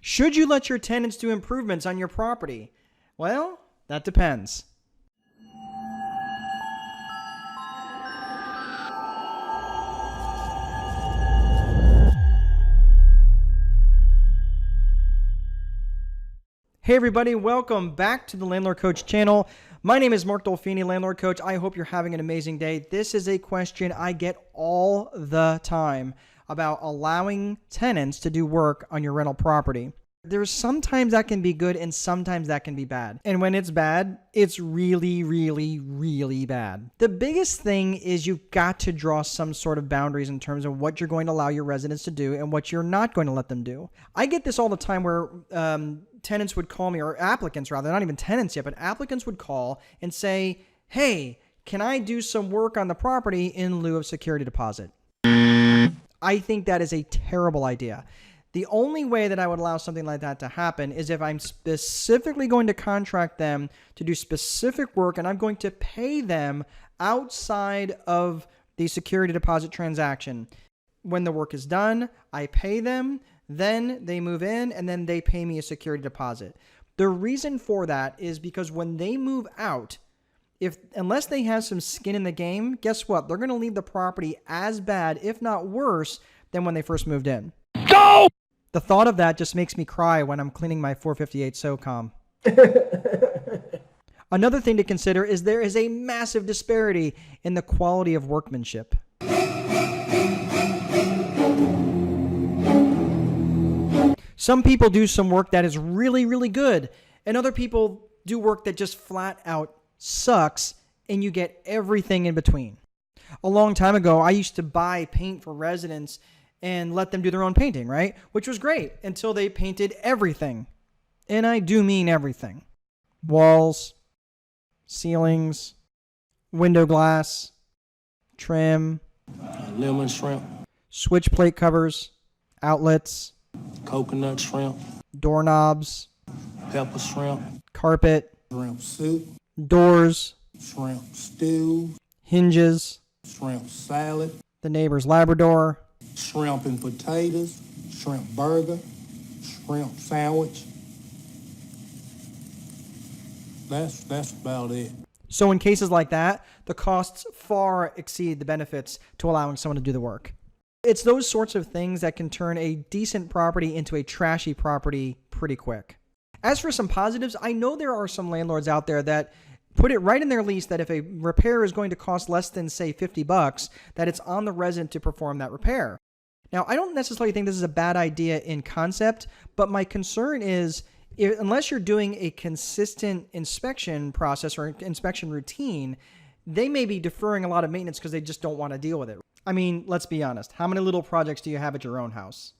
Should you let your tenants do improvements on your property? Well, that depends. Hey everybody, welcome back to the Landlord Coach channel. My name is Mark Dolfini, Landlord Coach. I hope you're having an amazing day. This is a question I get all the time about allowing tenants to do work on your rental property. There's sometimes that can be good and sometimes that can be bad. And when it's bad, it's really, really, really bad. The biggest thing is you've got to draw some sort of boundaries in terms of what you're going to allow your residents to do and what you're not going to let them do. I get this all the time where tenants would call me, or applicants rather, not even tenants yet, but applicants would call and say, hey, can I do some work on the property in lieu of security deposit? I think that is a terrible idea. The only way that I would allow something like that to happen is if I'm specifically going to contract them to do specific work and I'm going to pay them outside of the security deposit transaction. When the work is done, I pay them, then they move in, and then they pay me a security deposit. The reason for that is because when they move out, unless they have some skin in the game, guess what? They're going to leave the property as bad, if not worse, than when they first moved in. Go! The thought of that just makes me cry when I'm cleaning my 458 SOCOM. Another thing to consider is there is a massive disparity in the quality of workmanship. Some people do some work that is really, really good, and other people do work that just flat out sucks, and you get everything in between. A long time ago, I used to buy paint for residents and let them do their own painting, right? Which was great until they painted everything. And I do mean everything. Walls, ceilings, window glass, trim, lemon shrimp, switch plate covers, outlets, coconut shrimp, doorknobs, pepper shrimp, carpet, shrimp soup, doors, shrimp stew, hinges, shrimp salad, the neighbor's Labrador, shrimp and potatoes, shrimp burger, shrimp sandwich. That's about it. So in cases like that, the costs far exceed the benefits to allowing someone to do the work. It's those sorts of things that can turn a decent property into a trashy property pretty quick. As for some positives, I know there are some landlords out there that put it right in their lease that if a repair is going to cost less than, say, $50, that it's on the resident to perform that repair. Now, I don't necessarily think this is a bad idea in concept, but my concern is unless you're doing a consistent inspection process or inspection routine, they may be deferring a lot of maintenance because they just don't want to deal with it. I mean, let's be honest. How many little projects do you have at your own house?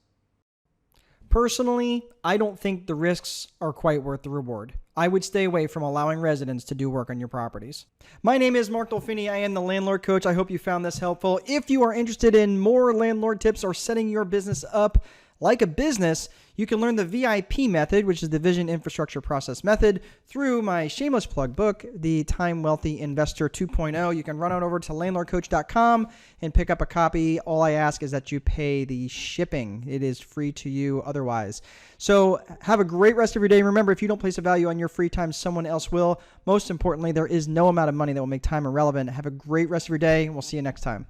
Personally, I don't think the risks are quite worth the reward. I would stay away from allowing residents to do work on your properties. My name is Mark Dolfini. I am the Landlord Coach. I hope you found this helpful. If you are interested in more landlord tips or setting your business up like a business, you can learn the VIP method, which is the Vision Infrastructure Process Method, through my shameless plug book, The Time Wealthy Investor 2.0. You can run on over to landlordcoach.com and pick up a copy. All I ask is that you pay the shipping. It is free to you otherwise. So have a great rest of your day. Remember, if you don't place a value on your free time, someone else will. Most importantly, there is no amount of money that will make time irrelevant. Have a great rest of your day, and we'll see you next time.